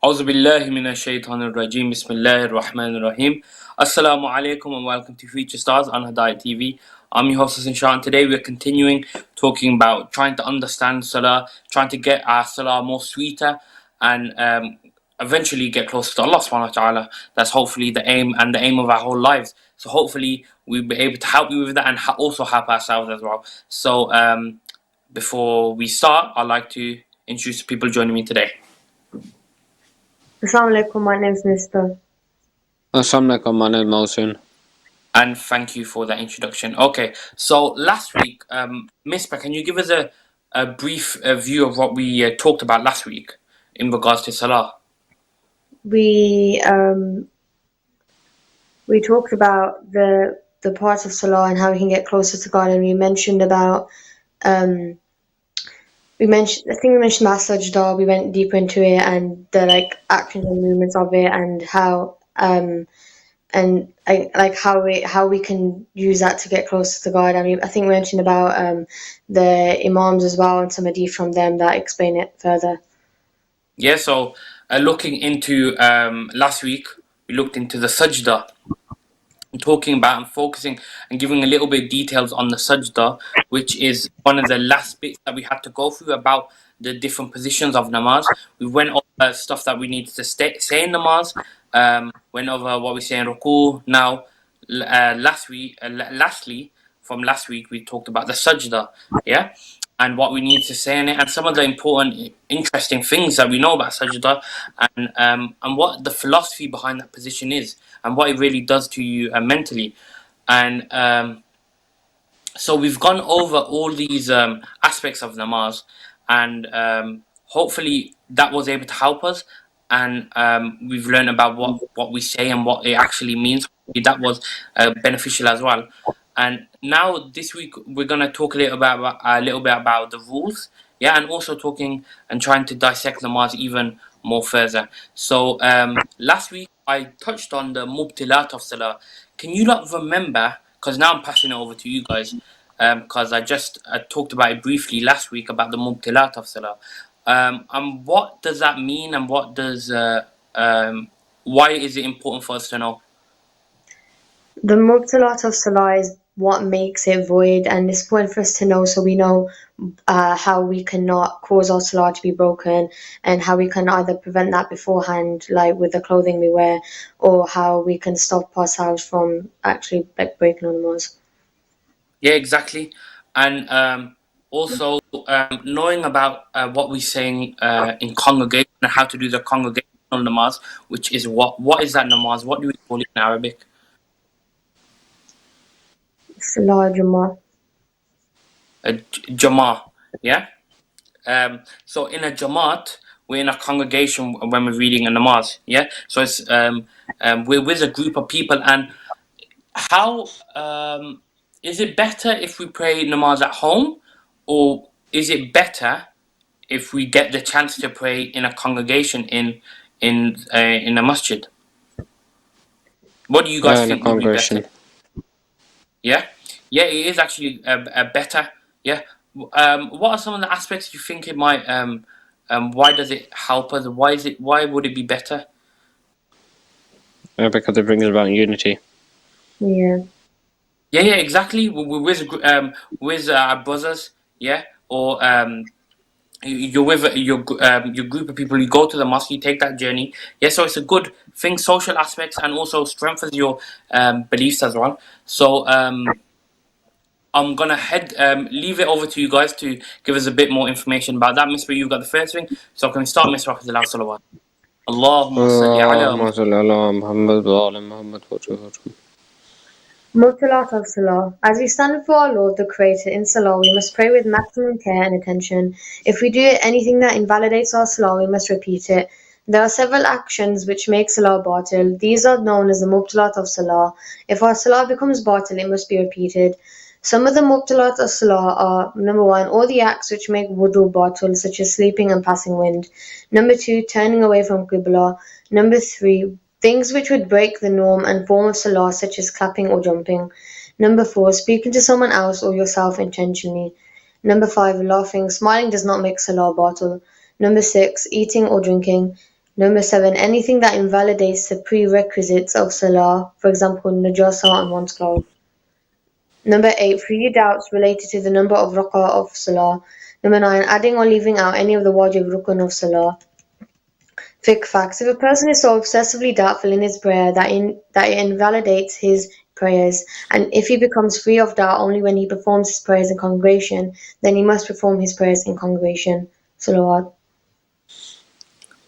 Auzu billahi minash shaitanir rajim. Bismillahir rahmanir rahim. Assalamu alaikum and welcome to Future Stars on Hidayat TV. I'm your host Hassan Shah, and today we're continuing talking about trying to understand Salah, trying to get our Salah more sweeter, and eventually get closer to Allah subhanahu wa ta'ala. That's hopefully the aim and the aim of our whole lives. So hopefully we'll be able to help you with that and also help ourselves as well. So before we start, I'd like to introduce the people joining me today. Assalamu alaikum, my name is Mr. Assalamu alaikum, my name is Mohsin. And thank you for that introduction. Okay, so last week, Misbah, can you give us a brief view of what we talked about last week in regards to Salah? We talked about the parts of Salah and how we can get closer to God, and we mentioned about we mentioned about Sajdah. We went deeper into it and the actions and movements of it, and how how we can use that to get closer to God. I mean, I think we mentioned about the Imams as well and some hadith from them that explain it further. Yeah, so looking into last week, we looked into the Sajdah, talking about and focusing and giving a little bit of details on the Sajdah, which is one of the last bits that we had to go through about the different positions of namaz. We went over stuff that we needed to say in namaz, went over what we say in ruku. Now, lastly, from last week, we talked about the Sajdah, yeah? And what we need to say in it, and some of the important, interesting things that we know about Sajdah, and what the philosophy behind that position is, and what it really does to you mentally. And so we've gone over all these aspects of namaz, and hopefully that was able to help us. And we've learned about what we say and what it actually means. That was beneficial as well. And now this week we're gonna talk a little bit about the rules, yeah, and also talking and trying to dissect namaz even more further. So last week I touched on the mubtilat of Salah. Can you not remember? Because now I'm passing it over to you guys. Because I just talked about it briefly last week about the mubtilat of Salah. And what does that mean, and what does why is it important for us to know? The mubtilat of Salah is what makes it void, and it's important for us to know so we know how we cannot cause our Salah to be broken, and how we can either prevent that beforehand, like with the clothing we wear, or how we can stop ourselves from actually breaking our namaz. Yeah, exactly. And also knowing about what we're saying in congregation and how to do the congregational namaz, which is what is that namaz? What do we call it in Arabic? Salah Jummah. Jama'ah, yeah? So in a Jamaat, we're in a congregation when we're reading a namaz, yeah? So it's we're with a group of people, and how is it better if we pray namaz at home, or is it better if we get the chance to pray in a congregation in a masjid? What do you guys think would be better? Yeah, it is actually better. Yeah. What are some of the aspects you think it might? Why does it help us? Why would it be better? Because it brings about unity. Yeah. Yeah, exactly. With our brothers, yeah, or you're with your group of people. You go to the mosque, you take that journey. Yeah, so it's a good thing, social aspects, and also strengthens your beliefs as well. So I'm gonna leave it over to you guys to give us a bit more information about that. Misbah, you've got the first thing, so can we start, Misbah, with the last salawat? Allahumma salli ala Muhammad wa ala Muhammad. Mubtilat of Salah. As we stand before our Lord, the Creator, in Salah, we must pray with maximum care and attention. If we do anything that invalidates our Salah, we must repeat it. There are several actions which make Salah batil. These are known as the Mubtilat of Salah. If our Salah becomes batil, it must be repeated. Some of the Mubtilat of Salah are: number 1, all the acts which make wudu batil, such as sleeping and passing wind. Number 2, turning away from Qibla. Number 3, things which would break the norm and form of Salah, such as clapping or jumping. Number 4, speaking to someone else or yourself intentionally. Number 5, laughing. Smiling does not make Salah batil. Number 6, eating or drinking. Number 7, anything that invalidates the prerequisites of Salah, for example, najasa on one's clothes. Number 8, three doubts related to the number of rak'ah of Salah. Number 9, adding or leaving out any of the wajib rukun of Salah. Fiqh facts. If a person is so obsessively doubtful in his prayer that it invalidates his prayers, and if he becomes free of doubt only when he performs his prayers in congregation, then he must perform his prayers in congregation. Salawat.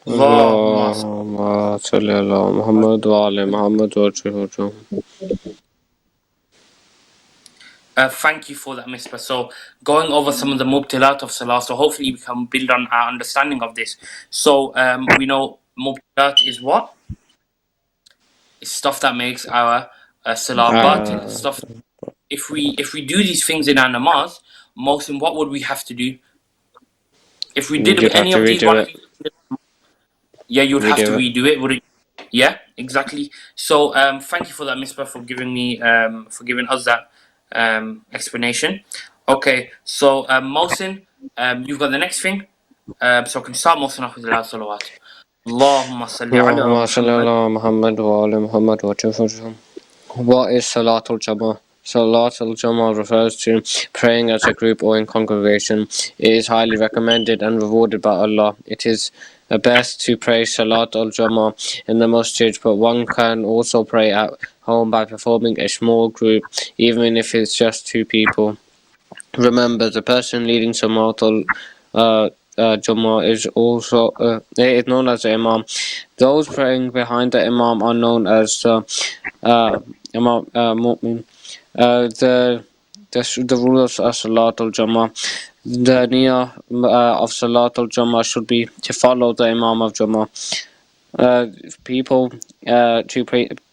Allahumma Allahumma salli ala Muhammad wa ala Muhammad wa sallam. Thank you for that, Misbah. So, going over some of the mubtilat of Salah, so hopefully we can build on our understanding of this. So, we know mubtilat is what? It's stuff that makes our Salah batil. Stuff. If we do these things in our namaz, Mohsin, what would we have to do? If we did You'd have any to of these, redo it. yeah, you'd have to Redo it. redo it, would it? Yeah, exactly. So, thank you for that, Misbah, for giving me, for giving us that explanation. Okay, so Mohsin, you've got the next thing. So can you start Mohsin off with the last salawat? Allahumma salli ala Allahumma salli Muhammad. ala Muhammad wa ala Muhammad wa sallam. What is Salatul Jama'ah? Salatul Jama'ah refers to praying as a group or in congregation. It is highly recommended and rewarded by Allah. It is best to pray Salatul Jama'ah in the masjid, but one can also pray at home by performing a small group, even if it's just 2 people. Remember, the person leading Salatul Jama'ah is also known as the Imam. Those praying behind the Imam are known as Imam Mu'min. The rules of Salatul Jama'ah. The niyyah of Salatul Jama'ah should be to follow the Imam of Jama'ah.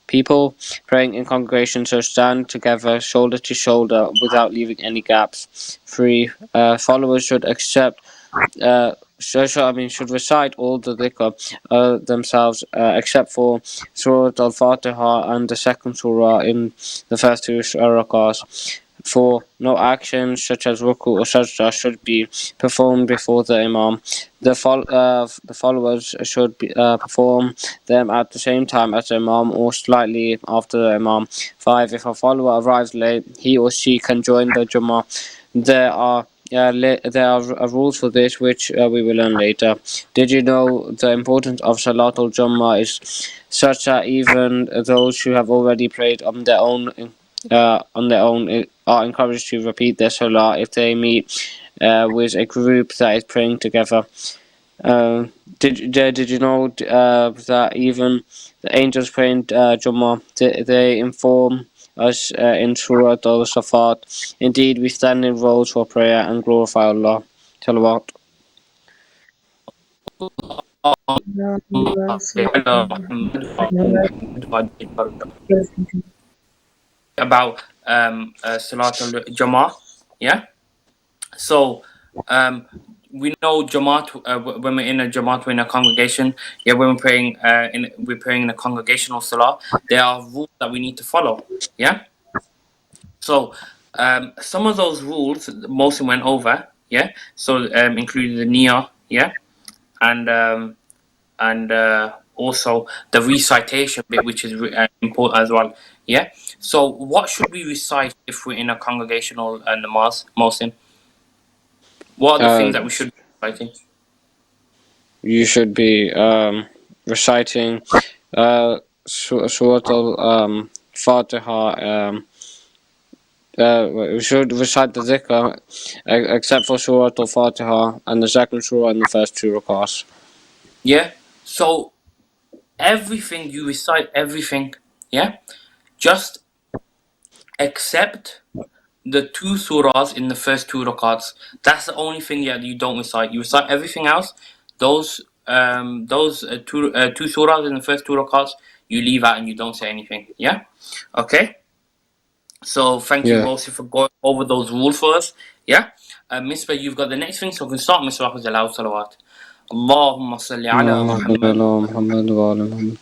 People praying in congregation should stand together, shoulder to shoulder, without leaving any gaps. 3. Followers should should recite all the dhikr themselves, except for Surah Al-Fatiha and the second surah in the first 2 rakahs. 4. No actions such as ruku or sajdah should be performed before the imam. The followers should perform them at the same time as the imam or slightly after the imam. 5. If a follower arrives late, he or she can join the Jummah. There are rules for this, which we will learn later. Did you know the importance of Salatul Jummah is such that even those who have already prayed on their own are encouraged to repeat their Salah if they meet with a group that is praying together? Did you know that even the angels praying Jummah, they inform us in Surah Al-Safat? Indeed, we stand in rows for prayer and glorify Allah. Salawat. About Salatul Jama'ah, yeah. So we know Jamaat when we're in a Jamaat, we're in a congregation. Yeah, when we're praying in a congregational Salah. There are rules that we need to follow. Yeah. So some of those rules Mohsin went over. Yeah. So including the niyyah. Yeah, and also the recitation bit, which is important as well. Yeah. So what should we recite if we're in a congregational namaz, Mohsin? What are the things that we should be reciting? You should be reciting Surah Al-Fatiha. We should recite the dhikr except for Surah Al-Fatiha and the second surah in the first 2 rakahs. Yeah. So everything you recite, everything. Yeah. Just except the 2 surahs in the first 2 rakats. That's the only thing that you don't recite. You recite everything else. Those two surahs in the first 2 rakats you leave out and you don't say anything. Yeah. Okay. So thank you, Mohsin, for going over those rules for us. Yeah. Misbah, you've got the next thing, so we can start Misbah with the loud salawat. Allahumma salli ala Muhammad.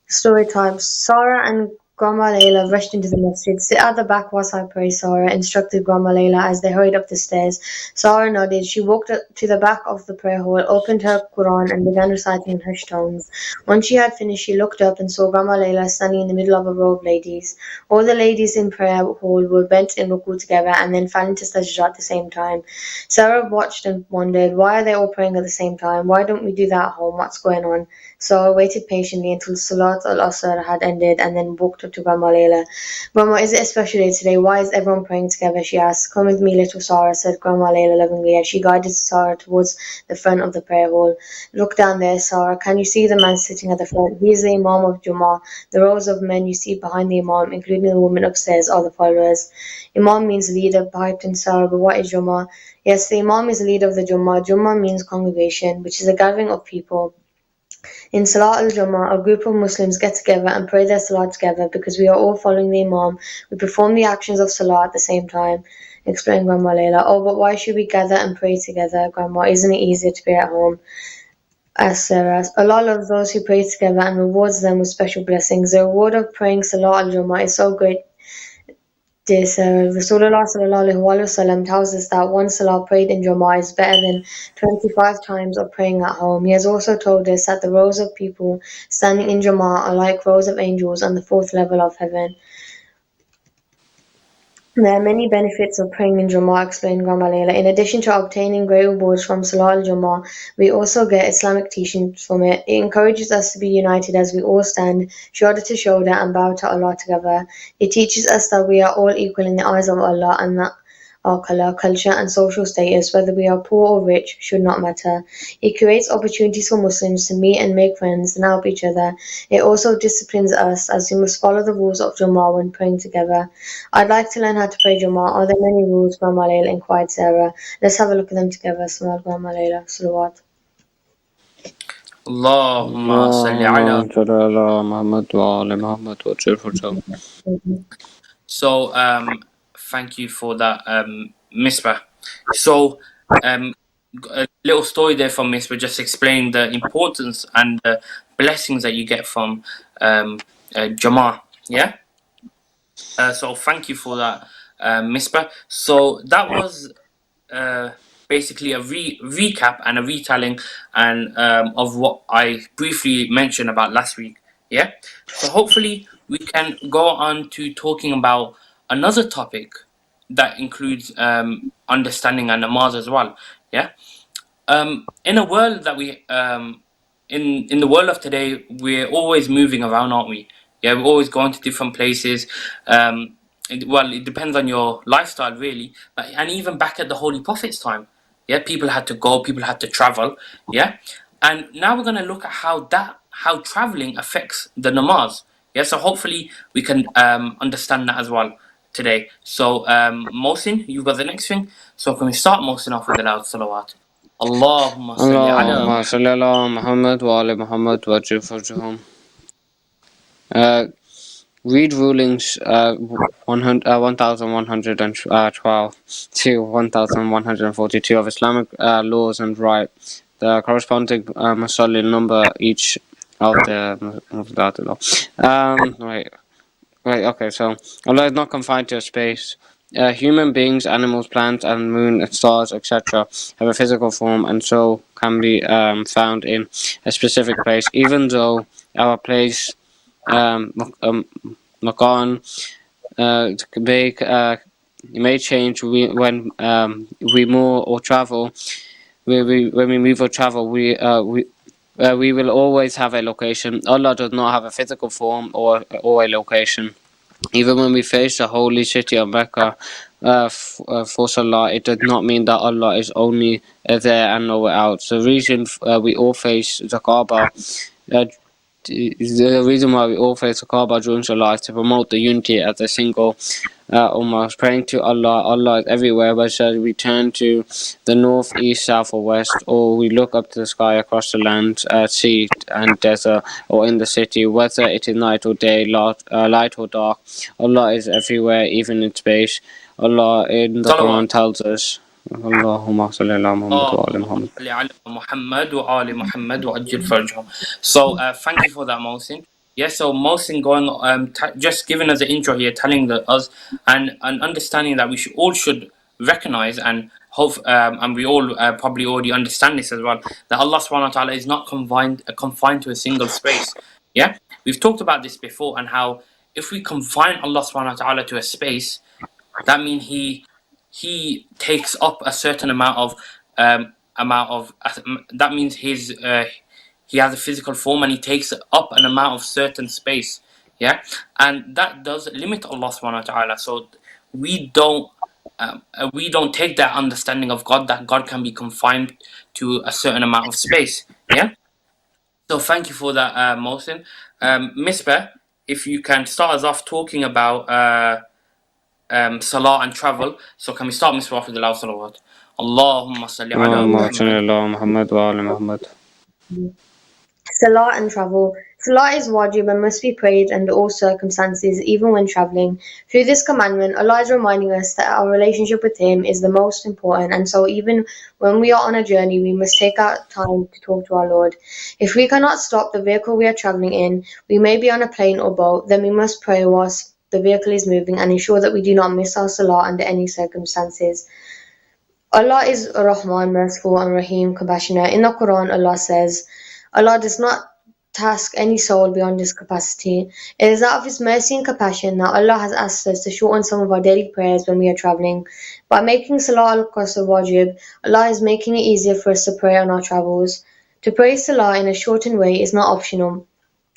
Story time. Sarah and Grandma Layla rushed into the masjid. Sit at the back whilst I pray, Sarah instructed Grandma Layla as they hurried up the stairs. Sarah nodded. She walked up to the back of the prayer hall, opened her Quran, and began reciting in hushed tones. When she had finished, she looked up and saw Grandma Layla standing in the middle of a row of ladies. All the ladies in prayer hall were bent in ruku together and then fell into sajdah at the same time. Sarah watched and wondered, why are they all praying at the same time? Why don't we do that at home? What's going on? Sarah waited patiently until Salat al-Asr had ended and then walked up to Grandma Layla. Grandma, is it a special day today? Why is everyone praying together? She asked. Come with me, little Sarah, said Grandma Layla lovingly as she guided Sarah towards the front of the prayer hall. Look down there, Sarah. Can you see the man sitting at the front? He is the Imam of Jummah. The rows of men you see behind the Imam, including the women upstairs, are the followers. Imam means leader, piped Sarah, but what is Jummah? Yes, the Imam is the leader of the Jummah. Jummah means congregation, which is a gathering of people. In Salah al-Jummah, a group of Muslims get together and pray their Salah together because we are all following the Imam. We perform the actions of Salah at the same time, explained Grandma Layla. Oh, but why should we gather and pray together, Grandma? Isn't it easier to pray at home? Asked Sarah. Allah loves those who pray together and rewards them with special blessings. The reward of praying Salah al-Jummah is so great. Dear Sarah, Rasulullah ﷺ tells us that one salah prayed in Jummah is better than 25 times of praying at home. He has also told us that the rows of people standing in Jummah are like rows of angels on the fourth level of heaven. There are many benefits of praying in Jummah, explained Grandma Layla. In addition to obtaining great rewards from Salah al-Jummah, we also get Islamic teachings from it. It encourages us to be united as we all stand shoulder to shoulder and bow to Allah together. It teaches us that we are all equal in the eyes of Allah and that our color, culture, and social status, whether we are poor or rich, should not matter. It creates opportunities for Muslims to meet and make friends and help each other. It also disciplines us as we must follow the rules of Jummah when praying together. I'd like to learn how to pray Jummah. Are there many rules, Grandma Layla inquired Sarah. Let's have a look at them together, smiled Grandma Layla. Salawat. Allahumma salli ala. اللهم صل على محمد وعلى محمد وجل فرجهم. So, thank you for that, Misbah. So, a little story there from Misbah just explaining the importance and the blessings that you get from Jama'ah. Yeah. So, thank you for that, Misbah. So that was basically a recap and a retelling and of what I briefly mentioned about last week. Yeah. So hopefully we can go on to talking about another topic that includes understanding and namaz as well. Yeah. In a world that we in the world of today, we're always moving around, aren't we? Yeah, we're always going to different places. It depends on your lifestyle, really. And even back at the Holy Prophet's time, yeah, people had to go, people had to travel, yeah. And now we're going to look at how traveling affects the namaz. Yeah, so hopefully we can understand that as well today. So, Mohsin, you've got the next thing. So can we start, Mohsin, off with the loud salawat? Allahumma salli ala. اللهم صل على محمد وعلى محمد وجل فرجهم. Read rulings 1112 to 1142 of Islamic laws and right. The corresponding Muslim number each of the Right, okay, so Allah is not confined to a space. Human beings, animals, plants, and moon, stars, etc. have a physical form and so can be found in a specific place, even though our place, Makan, may change when we move or travel. When we move or travel, we will always have a location. Allah does not have a physical form or a location. Even when we face the holy city of Mecca for Salah, it does not mean that Allah is only there and nowhere else. The reason we all face the Kaaba, the reason why we all face the Kaaba during Salah is to promote the unity as a single Ummah. Praying to Allah, Allah is everywhere, whether we turn to the north, east, south, or west, or we look up to the sky across the land, sea, and desert, or in the city, whether it is night or day, light or dark. Allah is everywhere, even in space. Allah in the Quran tells us, Allahumma salli ala Muhammad wa ala Muhammad. Muhammad wa ali Muhammad wa ajil farjahum. So thank you for that, Mohsin. Yeah, so Mohsin going just giving us an intro here, telling us and understanding that we should recognize and hope and we all probably already understand this as well, that Allah Subhanahu wa Taala is not confined to a single space. Yeah, we've talked about this before and how if we confine Allah Subhanahu wa Taala to a space, that means he takes up a certain amount of that means he has a physical form and he takes up an amount of certain space. Yeah, and that does limit Allah Subhanahu wa Taala. So we don't take that understanding of God, that God can be confined to a certain amount of space. Yeah. So thank you for that, Mohsin. Misbah, if you can start us off talking about Salah and travel. So can we start, Misbah, off with the loud salawat? Allahumma salli ala اللهم صل Muhammad. على محمد وآل محمد. Salah and travel. Salah is wajib and must be prayed under all circumstances, even when traveling. Through this commandment, Allah is reminding us that our relationship with Him is the most important, and so even when we are on a journey, we must take out time to talk to our Lord. If we cannot stop the vehicle we are traveling in, we may be on a plane or boat, then we must pray whilst the vehicle is moving and ensure that we do not miss our Salah under any circumstances. Allah is Rahman, merciful, and Rahim, compassionate. In the Quran, Allah says, Allah does not task any soul beyond his capacity. It is out of his mercy and compassion that Allah has asked us to shorten some of our daily prayers when we are traveling. By making Salah al-Qasr wajib, Allah is making it easier for us to pray on our travels. To pray Salah in a shortened way is not optional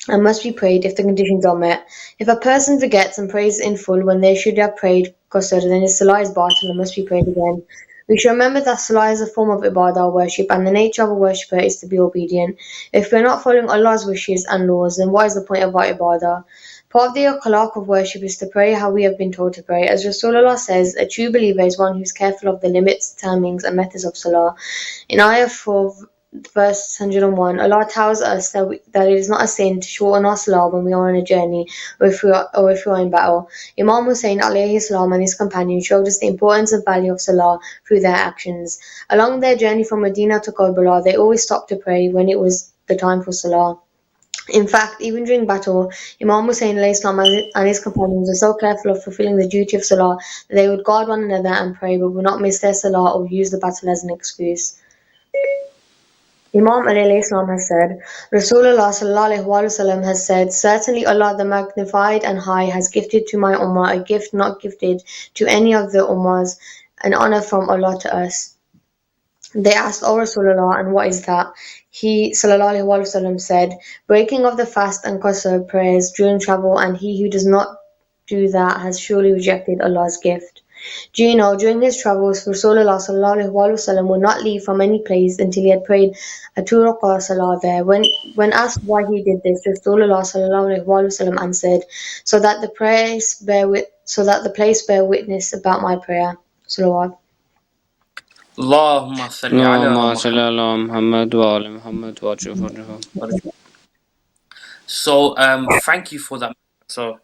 and must be prayed if the conditions are met. If a person forgets and prays in full when they should have prayed Qasr, then his Salah is batil and must be prayed again. We should remember that Salah is a form of ibadah, worship, and the nature of a worshipper is to be obedient. If we are not following Allah's wishes and laws, then what is the point of our ibadah? Part of the akhlaq of worship is to pray how we have been told to pray. As Rasulullah says, a true believer is one who is careful of the limits, timings, and methods of Salah. In Ayah 4, verse 101, Allah tells us that it is not a sin to shorten our salah when we are on a journey or if we are in battle. Imam Hussein alayhi salam and his companions showed us the importance and value of salah through their actions. Along their journey from Medina to Karbala, they always stopped to pray when it was the time for salah. In fact, even during battle, Imam Hussein alayhi salam and his companions were so careful of fulfilling the duty of salah that they would guard one another and pray but would not miss their salah or use the battle as an excuse. Imam Ali Islam has said, Rasulullah ﷺ has said, certainly Allah the Magnified and High has gifted to my Ummah a gift not gifted to any of the Ummahs, an honor from Allah to us. They asked, O Rasulullah, and what is that? He ﷺ said, breaking of the fast and qasr prayers during travel, and he who does not do that has surely rejected Allah's gift. Do you know, during his travels, Rasulullah ﷺ would not leave from any place until he had prayed a 2 rak'ah salah there. When asked why he did this, Rasulullah ﷺ answered, so that the place bear witness about my prayer. Salawat. Allahumma salli ala اللهم صل Muhammad. على محمد وآل محمد وأجعل. So thank you for that. So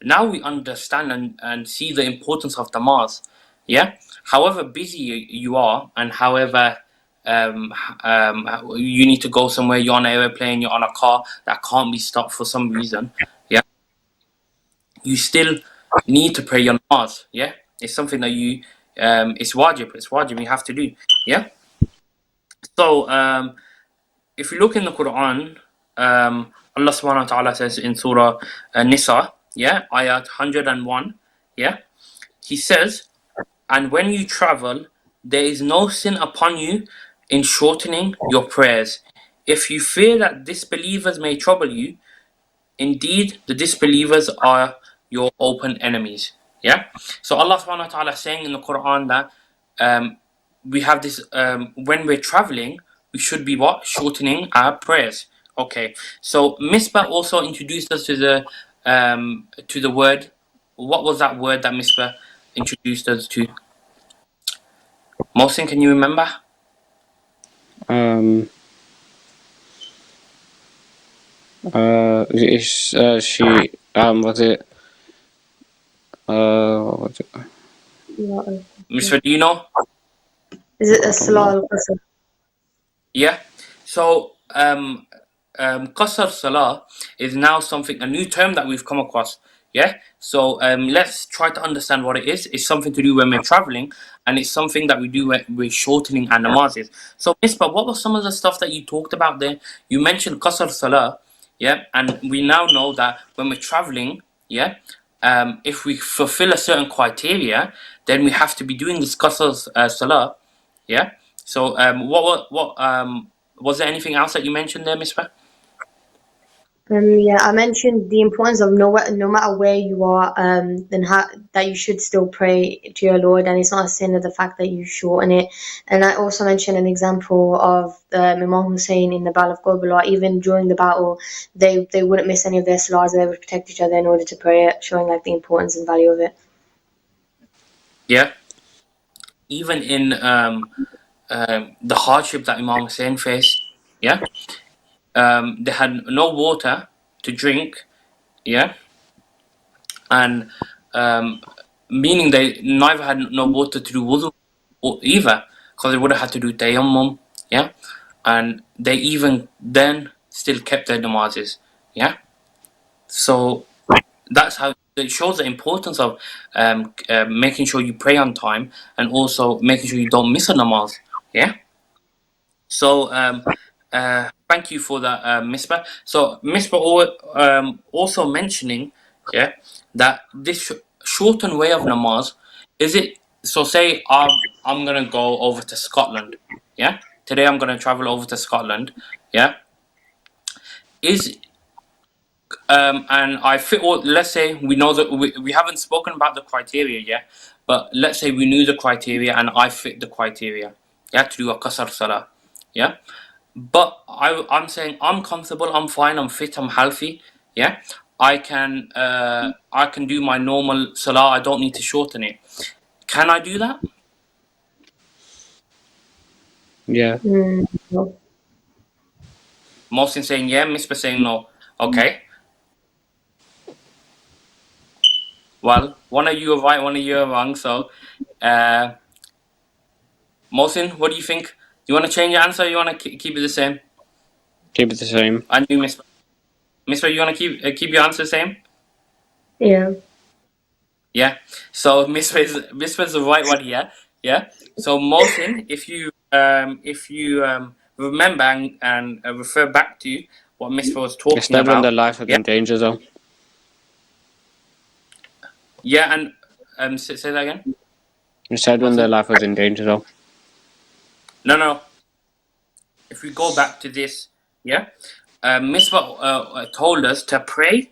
now we understand and see the importance of namaz. Yeah. However busy you are, and however you need to go somewhere, you're on an airplane, you're on a car that can't be stopped for some reason. Yeah. You still need to pray your namaz. Yeah. It's something that it's wajib. It's wajib. You have to do. Yeah. So if you look in the Quran, Allah subhanahu wa ta'ala says in Surah Nisa, yeah, ayat 101, yeah, He says, and when you travel, there is no sin upon you in shortening your prayers. If you fear that disbelievers may trouble you, indeed the disbelievers are your open enemies. Yeah. So Allah subhanahu wa ta'ala is saying in the Quran that we have this when we're traveling, we should be what? Shortening our prayers. Okay. So Misbah also introduced us to the word. What was that word that Misbah introduced us to? Mohsin, can you remember? She was it what was it? Misbah, do you know? Is it I a don't know. salah al-qasr? Yeah. So Qasr Salah is now a new term that we've come across. Yeah, so let's try to understand what it is. It's something to do when we're traveling, and it's something that we do when we're shortening our namazes. So, Misbah, what was some of the stuff that you talked about there? You mentioned Qasr Salah, yeah, and we now know that when we're traveling, yeah, if we fulfill a certain criteria, then we have to be doing this Qasr Salah, yeah. So, what was there anything else that you mentioned there, Misbah? Yeah, I mentioned the importance of no matter where you are, then that you should still pray to your Lord, and it's not a sin of the fact that you shorten it. And I also mentioned an example of Imam Hussein in the Battle of Karbala. Even during the battle, they wouldn't miss any of their salahs. They would protect each other in order to pray it, showing like the importance and value of it. Yeah, even in the hardship that Imam Hussein faced, yeah, they had no water to drink, yeah, and meaning they neither had no water to do wudu either, because they would have had to do tayammum, yeah, and they even then still kept their namazes, yeah. So that's how it shows the importance of making sure you pray on time and also making sure you don't miss a namaz, yeah. So thank you for that, Misbah. So Misbah also mentioning, yeah, that this shortened way of namaz, is it? So say I'm gonna go over to Scotland, yeah. Today I'm gonna travel over to Scotland, yeah. Is and I fit. Or let's say we know that we haven't spoken about the criteria yet, but let's say we knew the criteria and I fit the criteria, yeah, to do a qasr salah, yeah. But I'm saying I'm comfortable, I'm fine, I'm fit, I'm healthy. Yeah, I can do my normal salah. I don't need to shorten it. Can I do that? Yeah. No. Mohsin saying yeah, Misbah saying no. Okay. Well, one of you are right, one of you are wrong. So, Mohsin, what do you think? Do you want to change your answer? Or you want to keep it the same? Keep it the same. I knew Misbah. Misbah, you want to keep your answer the same? Yeah. Yeah. So Misbah's the right one here. Yeah. So Mohsin, if you remember and refer back to what Misbah was It's talking better when their about. life is Yeah. in danger, though. Yeah, and say that again. It's said when their Mohsin? life was in danger, though. No. If we go back to this, yeah, Misbah told us to pray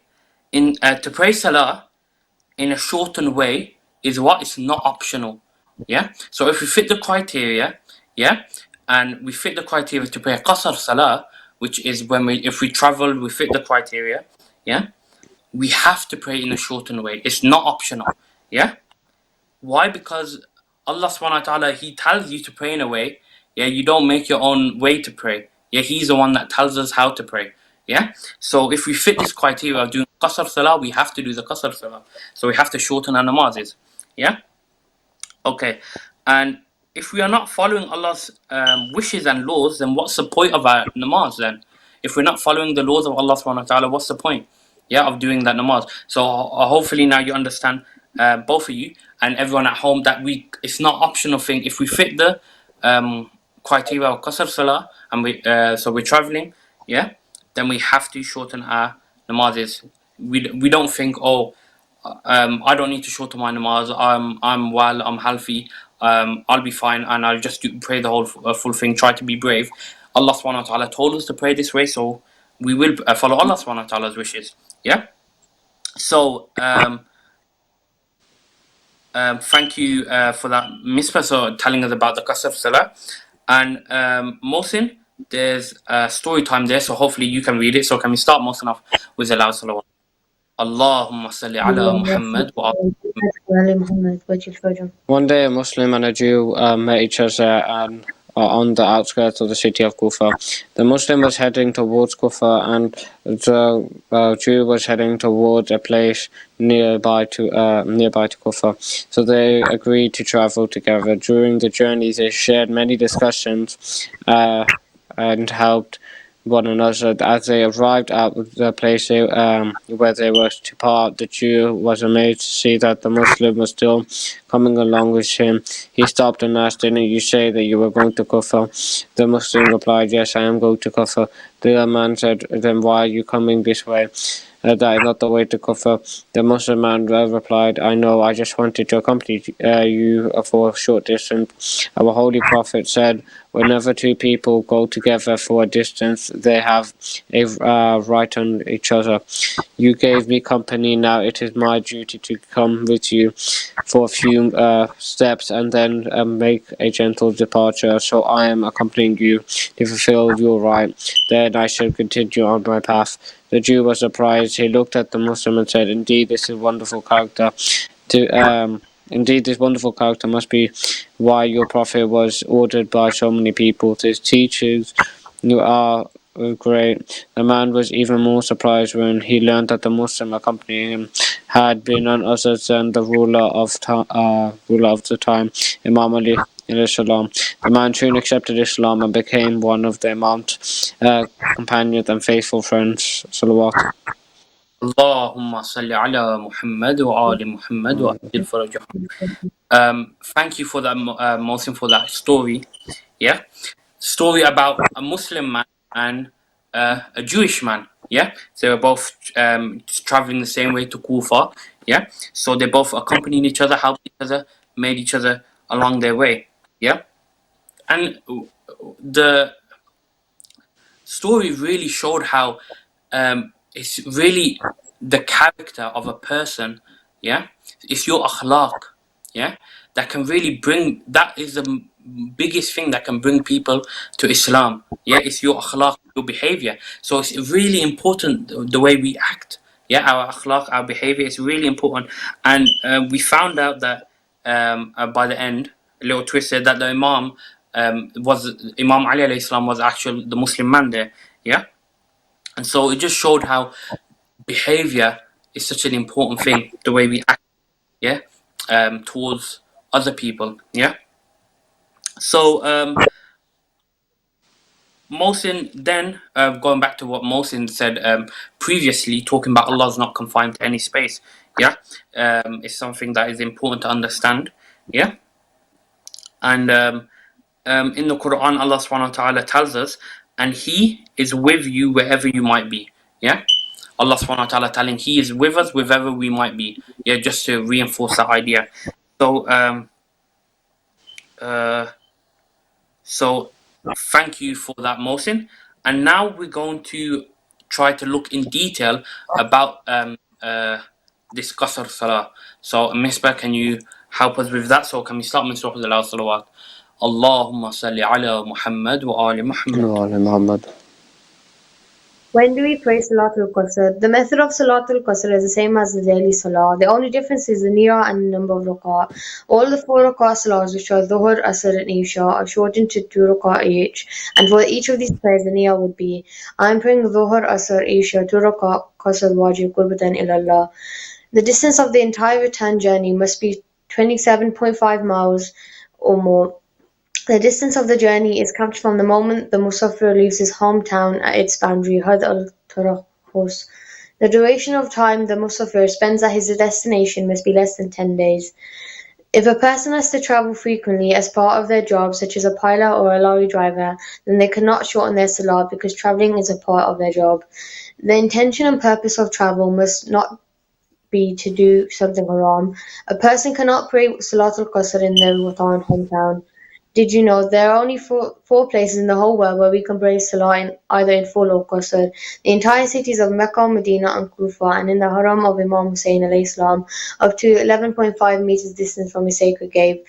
Salah in a shortened way is what is not optional. Yeah. So if we fit the criteria, yeah, and we fit the criteria to pray qasr salah, which is when if we travel, we fit the criteria, yeah, we have to pray in a shortened way. It's not optional. Yeah. Why? Because Allah subhanahu wa ta'ala, He tells you to pray in a way, yeah, you don't make your own way to pray. Yeah, He's the one that tells us how to pray. Yeah? So if we fit this criteria of doing qasr salah, we have to do the qasr salah. So we have to shorten our namazes. Yeah? Okay. And if we are not following Allah's wishes and laws, then what's the point of our namaz then? If we're not following the laws of Allah subhanahu wa ta'ala, what's the point? Yeah, of doing that namaz. So hopefully now you understand, both of you and everyone at home, that it's not optional thing. If we fit the criteria of qasr salah and so we're traveling, yeah, then we have to shorten our namazes. We don't think, oh, I don't need to shorten my namaz. I'm well. I'm healthy. I'll be fine, and I'll just pray the whole full thing. Try to be brave. Allah subhanahu wa taala told us to pray this way, so we will follow Allah subhanahu wa taala's wishes. Yeah. So thank you for that, Misbah, so telling us about the qasr salah, and Mohsin, there's story time there, so hopefully you can read it. So can we start, Mohsin, off with the loud salawat? Allahumma salli ala Muhammad wa One day, a Muslim and a Jew met each other on the outskirts of the city of Kufa. The Muslim was heading towards Kufa, and the Jew was heading towards a place nearby to Kufa. So they agreed to travel together. During the journey, they shared many discussions and helped one another. As they arrived at the place where they were to part, the Jew was amazed to see that the Muslim was still coming along with him. He stopped and asked, "Didn't you say that you were going to kufr?" The Muslim replied, "Yes, I am going to kufr." The man said, "Then why are you coming this way? That is not the way to kufr." The Muslim man replied, "I know, I just wanted to accompany you for a short distance." Our Holy Prophet said, "Whenever two people go together for a distance, they have a right on each other. You gave me company, now it is my duty to come with you for a few steps and then make a gentle departure. So I am accompanying you to fulfill your right. Then I shall continue on my path." The Jew was surprised. He looked at the Muslim and said, "Indeed, this is wonderful character. Indeed, this wonderful character must be why your Prophet was ordered by so many people. His teachings you are great." The man was even more surprised when he learned that the Muslim accompanying him had been none other than the ruler of the time, Imam Ali. Salam. The man soon accepted Islam and became one of the Imam's companions and faithful friends. Salawat. Allahumma salli ala Muhammad wa ali Muhammad wa ajil farajah. Thank you for that, Mohsin, for that story. Yeah, story about a Muslim man and a Jewish man. Yeah, they were both traveling the same way to Kufa. Yeah, so they both accompanied each other, helped each other, made each other along their way. Yeah, and the story really showed how it's really the character of a person. Yeah, it's your akhlaq. Yeah, that can really bring, that is the biggest thing that can bring people to Islam. Yeah, it's your akhlaq, your behavior. So it's really important the way we act. Yeah, our akhlaq, our behavior is really important. And we found out that by the end, a little twist said that the Imam was Imam Ali alayhi salam was actually the Muslim man there. Yeah, and so it just showed how behavior is such an important thing, the way we act. Yeah, towards other people. Yeah. So Mohsin, then going back to what Mohsin said previously, talking about Allah is not confined to any space. Yeah, it's something that is important to understand. Yeah, and in the Quran, Allah Subhanahu wa Taala tells us, and He is with you wherever you might be. Yeah, Allah Subhanahu wa Taala telling He is with us wherever we might be. Yeah, just to reinforce that idea. So uh, So thank you for that, Mohsin. And now we're going to try to look in detail about this Qasr Salah. So Misbah, can you help us with that? So can we start with Surah Al-Salawat? Allahumma salli ala Muhammad wa ali Muhammad. Muhammad. When do we pray Salatul Qasr? The method of Salatul Qasr is the same as the daily Salah. The only difference is the niyah and the number of rak'ah. All the 4 rak'ah Salahs, which are Dhuhr, Asr and Isha, are shortened to 2 rak'ah each. And for each of these prayers, the niyah would be, I am praying Dhuhr, Asr, Isha, 2 rak'ah Qasr Wajib Qurbatan ilallah. The distance of the entire return journey must be 27.5 miles or more. The distance of the journey is counted from the moment the Musafir leaves his hometown at its boundary, Had al-Tarahus. The duration of time the Musafir spends at his destination must be less than 10 days. If a person has to travel frequently as part of their job, such as a pilot or a lorry driver, then they cannot shorten their salah because traveling is a part of their job. The intention and purpose of travel must not be to do something haram. A person cannot pray Salatul Qasr in their Watan hometown. Did you know there are only four places in the whole world where we can pray Salah either in full or Qasr? The entire cities of Mecca, Medina and Kufa, and in the Haram of Imam Hussein alayhi salam, up to 11.5 meters distance from his sacred grave.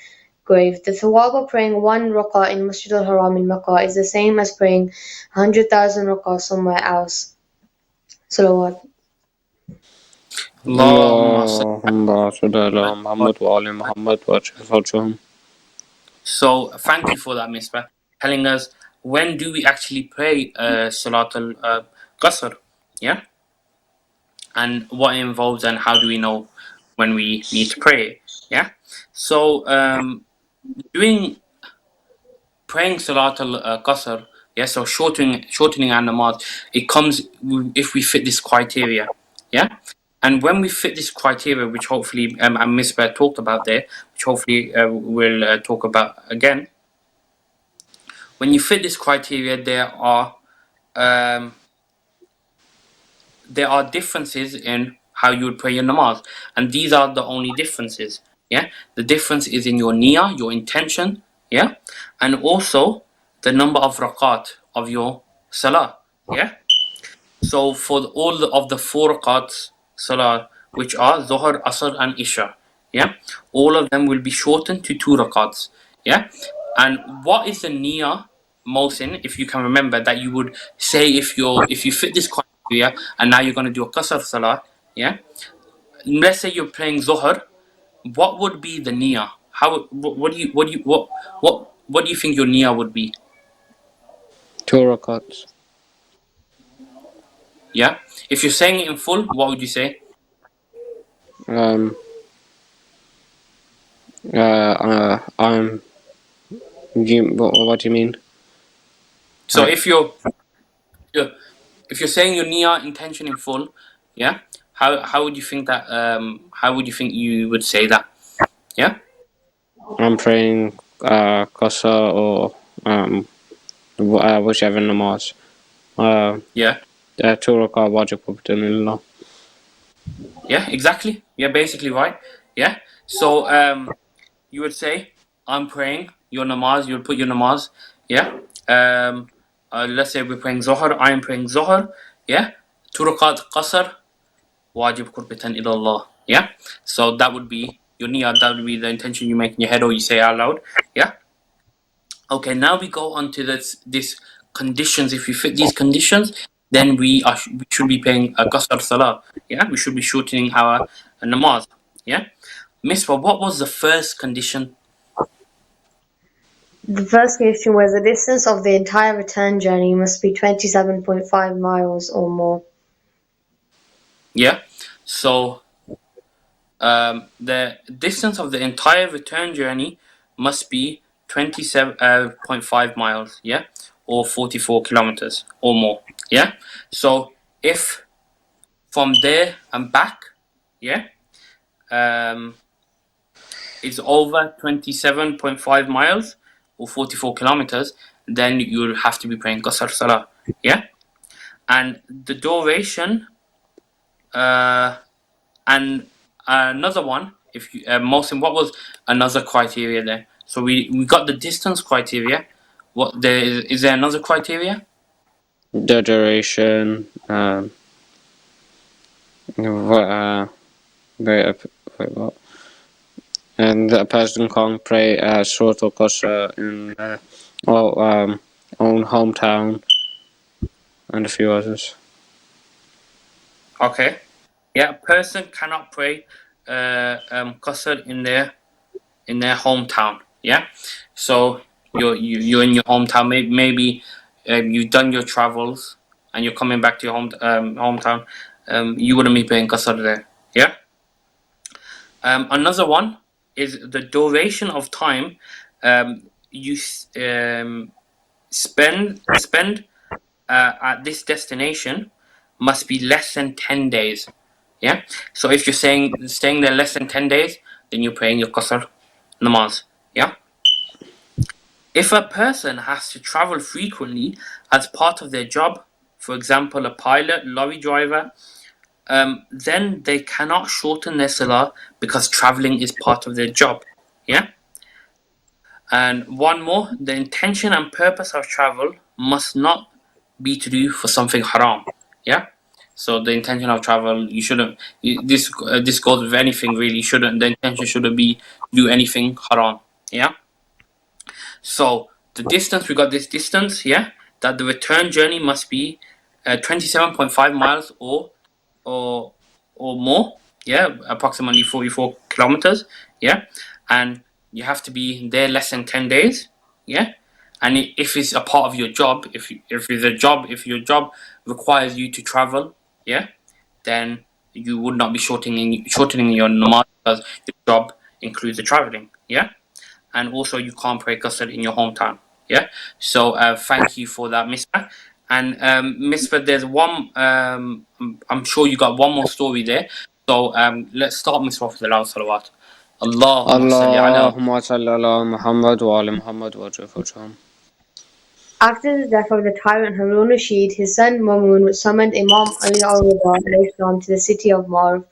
The thawab of praying 1 rak'ah in Masjid al-Haram in Mecca is the same as praying 100,000 rak'ah somewhere else. Salawat. Allahumma salli. Allahumma salli ala Muhammad wa ali Muhammad wa ajil farajahum. So thank you for that, Misbah, telling us when do we actually pray Salatul Qasr. Yeah, and what it involves and how do we know when we need to pray it. Yeah, so doing praying Salatul Qasr Yeah, so shortening our namaz, it comes if we fit this criteria. Yeah, and when we fit this criteria, which hopefully and Miss Bear talked about there, which hopefully we'll talk about again. When you fit this criteria, there are differences in how you would pray your namaz, and these are the only differences. Yeah, the difference is in your niyyah, your intention. Yeah, and also the number of rakat of your salah. Yeah, so for of the 4 rakats salah, which are Dhuhr, Asr, and Isha, yeah, all of them will be shortened to 2 rakats. Yeah, and what is the niyyah, Mohsin, if you can remember, that you would say if you fit this criteria and now you're going to do a qasr salah? Yeah, let's say you're praying Dhuhr, what would be the niyyah? What do you think your niyyah would be? 2 rakats. Yeah, if you're saying it in full, what would you say? I'm what do you mean? So if you're saying your niyyah intention in full, yeah, how would you think that how would you think you would say that? Yeah, I'm praying qasr or whichever namaz. yeah, 2 rakat wajib bidunillah. yeah, exactly. Yeah, basically right. Yeah, so you would say I'm praying your namaz. You would put your namaz. Yeah, let's say we're praying Zohar. I am praying Zohar. Yeah, 2 rakat qasr wajib qurbatan ilallah. Yeah, so that would be your niyyah. That would be the intention you make in your head or you say out loud. Yeah. Okay, now we go on to this conditions. If we fit these conditions, then we should be paying a qasr salah. Yeah, we should be shortening our namaz. Yeah, Misbah, what was the first condition? The first question was the distance of the entire return journey must be 27.5 miles or more. Yeah, so the distance of the entire return journey must be 27.5 miles. Yeah, or 44 kilometers or more. Yeah, so if from there and back, yeah, it's over 27.5 miles or 44 kilometers, then you'll have to be praying qasr salah. Yeah, and the duration and another one, if you Mohsin, what was another criteria there? So we got the distance criteria. What there is there another criteria? The duration. Wait, what? And a person can't pray short or qasr in own hometown and a few others. Okay, yeah, a person cannot pray qasr in their hometown. Yeah, so you're in your hometown. Maybe you've done your travels and you're coming back to your hometown. You wouldn't be paying qasr there. Yeah. Another one is the duration of time you spend at this destination must be less than 10 days. Yeah. So if you're staying there less than 10 days, then you're praying your qasr namaz. Yeah. If a person has to travel frequently as part of their job, for example, a pilot, lorry driver, then they cannot shorten their salah because traveling is part of their job. Yeah. And one more, the intention and purpose of travel must not be to do for something haram. Yeah. So the intention of travel, you shouldn't. This goes with anything really. Shouldn't the intention shouldn't be do anything haram. Yeah. So the distance, we got this distance. Yeah. That the return journey must be 27.5 miles or more. Yeah, approximately 44 kilometers. Yeah, and you have to be there less than 10 days. Yeah, and if it's a part of your job, if your job requires you to travel, yeah, then you would not be shortening your namaz because your job includes the traveling. Yeah, and also you can't pray qasr in your hometown. Yeah. So thank you for that, Misbah. And Misbah, there's one. I'm sure you got one more story there. So let's start, Misbah, with the loud salawat. Allahumma salli ala. اللهم صل على محمد وعلى محمد وجل. After the death of the tyrant Harun Rashid, his son Mamun summoned Imam Ali al-Rida to the city of Marv.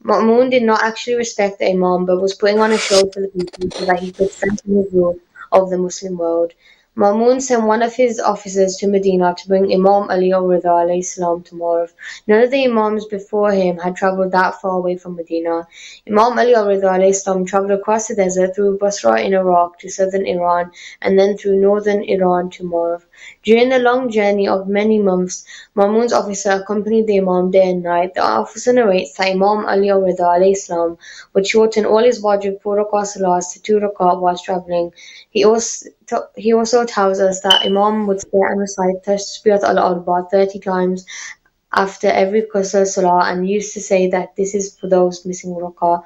Mamun did not actually respect the Imam but was putting on a show for the people so that he could strengthen his rule of the Muslim world. Mamun sent one of his officers to Medina to bring Imam Ali al-Rida to Marv. None of the Imams before him had travelled that far away from Medina. Imam Ali al-Rida travelled across the desert through Basra in Iraq to southern Iran and then through northern Iran to Marv. During the long journey of many months, Mamun's officer accompanied the Imam day and night. The officer narrates that Imam Ali al-Rida would shorten all his wajib 4 salahs to 2 whilst travelling. He also tells us that Imam would stay and recite Tasbiyat al-Arba 30 times after every qasr salah and used to say that this is for those missing rak'ah.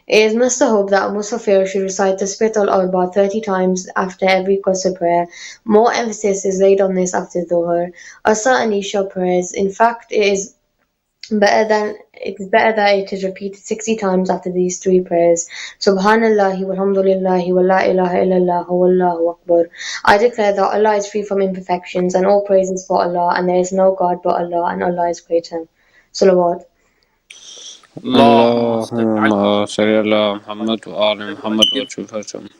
It is mustahab that a Musafir should recite Tasbih al-Arba 30 times after every qasr prayer. More emphasis is laid on this after Dhuhr, Asr and Isha prayers. In fact, it is better that it is repeated 60 times after these three prayers. Subhanallah walhamdulillah wa la ilaha illallah wallahu akbar. I declare that Allah is free from imperfections and all praise is for Allah and there is no God but Allah and Allah is greater. Salawat. Allahumma salli ala. اللهم صل على محمد وعلى محمد وجل.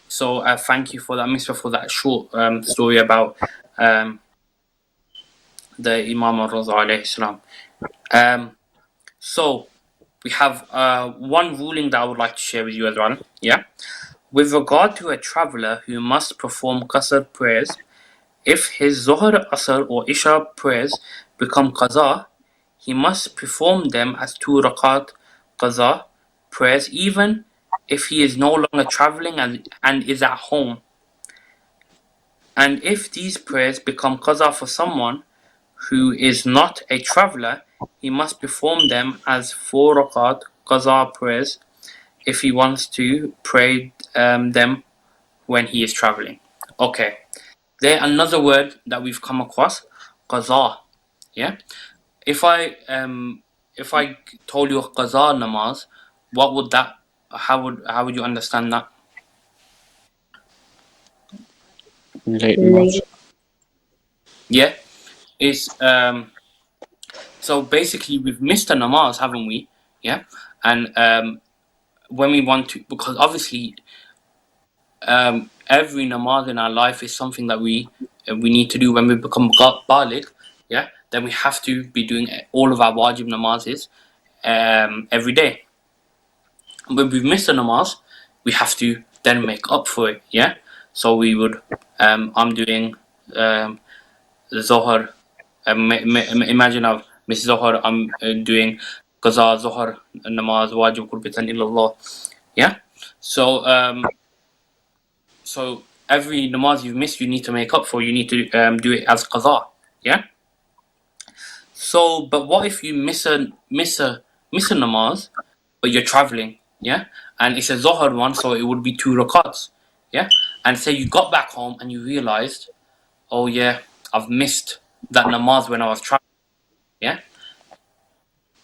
So thank you for that, Misbah, for that short story about the Imam al-Raza alayhi salam. So we have one ruling that I would like to share with you as well. Yeah. With regard to a traveller who must perform qasr prayers, if his Zohar, Asr or Isha prayers become qaza, he must perform them as 2 rakat qaza prayers even if he is no longer travelling and is at home. And if these prayers become qaza for someone who is not a traveller, he must perform them as 4 rakat qaza prayers if he wants to pray them when he is travelling. Okay. There another word that we've come across, qaza. Yeah. If I told you qaza namaz, what would that? How would you understand that? Late March. Yeah. It's so basically we've missed a namaz, haven't we? Yeah. And when we want to, because obviously every namaz in our life is something that we need to do when we become baligh. Yeah. Then we have to be doing all of our wajib namazes every day. When we've missed a namaz, we have to then make up for it. Yeah. So we would I'm doing Zohar. Imagine I've missed Zohar. I'm doing qaza Zohar namaz wajib qurbatan illallah. Yeah. So every namaz you've missed, you need to make up for. You need to do it as qaza. Yeah. So, but what if you miss a namaz, but you're traveling? Yeah, and it's a Zohar one, so it would be 2 rakats. Yeah, and say you got back home and you realized, oh yeah, I've missed that namaz when I was traveling. Yeah,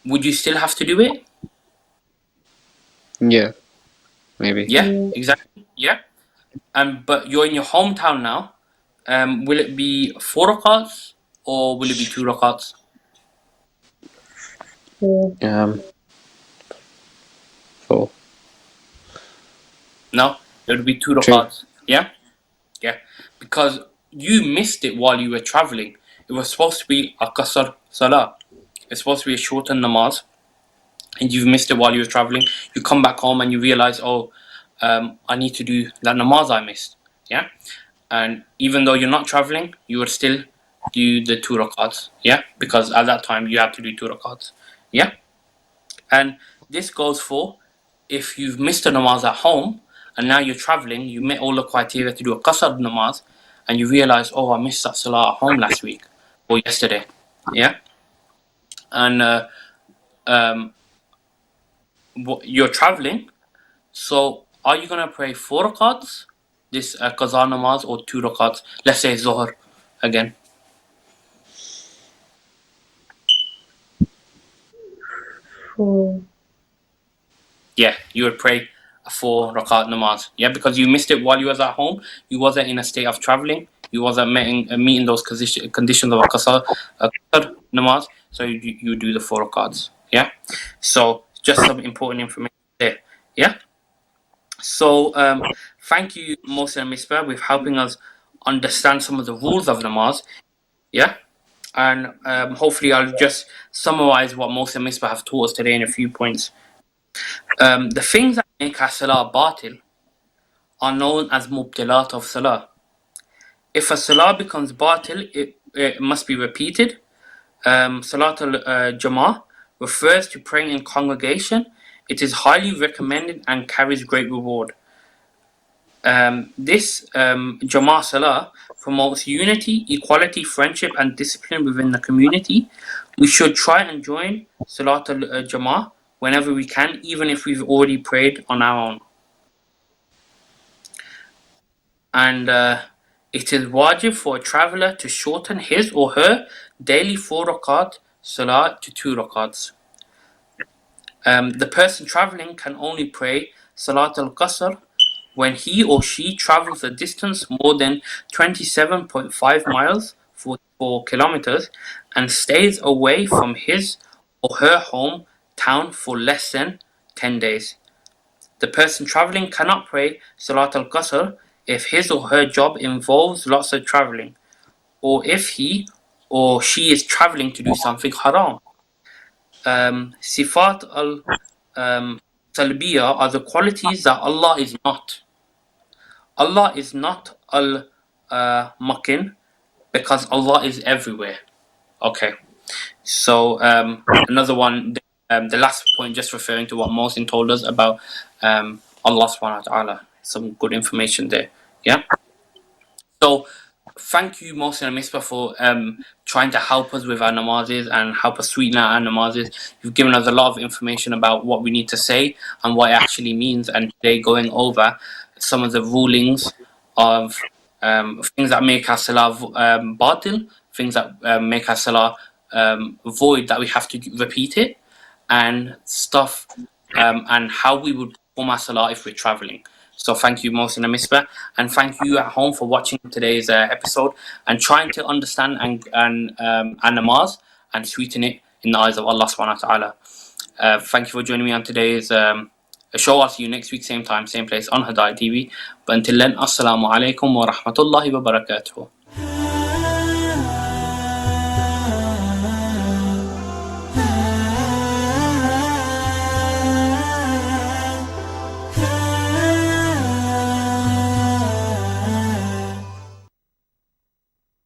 would you still have to do it? Yeah, maybe. Yeah, exactly. Yeah, but you're in your hometown now. Will it be 4 rakats or will it be 2 rakats? Yeah. 4. No, it would be 2 rakats. Yeah, yeah, because you missed it while you were traveling. It was supposed to be a qasr salah. It's supposed to be a shortened namaz, and you've missed it while you were traveling. You come back home and you realize, oh, I need to do that namaz I missed. Yeah, and even though you're not traveling, you would still do the 2 rakats. Yeah, because at that time you have to do 2 rakats. Yeah, and this goes for if you've missed a namaz at home and now you're traveling, you met all the criteria to do a qasr namaz, and you realize, oh, I missed that salah at home last week or yesterday. Yeah, and you're traveling. So are you gonna pray 4 rakats this qaza namaz or 2 rakats? Let's say Zohar again. Yeah, you would pray a 4 rakat namaz. Yeah, because you missed it while you was at home. You wasn't in a state of traveling. You wasn't meeting those conditions of a qasar namaz. So you do the 4 rakats. Yeah. So just some important information there. Yeah. So thank you, Mohsen and Misbah, with helping us understand some of the rules of namaz. Yeah. And hopefully I'll just summarize what Mohsen and Misbah have taught us today in a few points. The things that make our salah batil are known as mubtilat of salah. If a salah becomes batil, it must be repeated. Salat al-Jama'ah refers to praying in congregation. It is highly recommended and carries great reward. This Jama'ah Salah promotes unity, equality, friendship, and discipline within the community. We should try and join Salat al-Jama'ah whenever we can, even if we've already prayed on our own. And it is wajib for a traveller to shorten his or her daily 4 rakat salah to 2 rakats. The person travelling can only pray Salat al-Qasr when he or she travels a distance more than 27.5 miles, 44 kilometers, and stays away from his or her home town for less than 10 days. The person traveling cannot pray Salat al-Qasr if his or her job involves lots of traveling, or if he or she is traveling to do something haram. Sifat al-Salbiya are the qualities that Allah is not. Allah is not al-Makin because Allah is everywhere. Okay. So another one, the last point, just referring to what Mohsin told us about Allah subhanahu wa ta'ala. Some good information there. Yeah. So thank you, Mohsin and Misbah, for trying to help us with our namazes and help us sweeten out our namazes. You've given us a lot of information about what we need to say and what it actually means. And today, going over some of the rulings of things that make our salah batil, things that make our salah void, that we have to repeat it, and stuff, and how we would perform our salah if we're traveling. So thank you, Mohsin and Misbah, and thank you at home for watching today's episode and trying to understand and namaz and sweeten it in the eyes of Allah subhanahu wa ta'ala. Thank you for joining me on today's show. I'll see you next week, same time, same place on Hidayat TV. But until then, assalamu alaikum wa rahmatullahi wa barakatuh.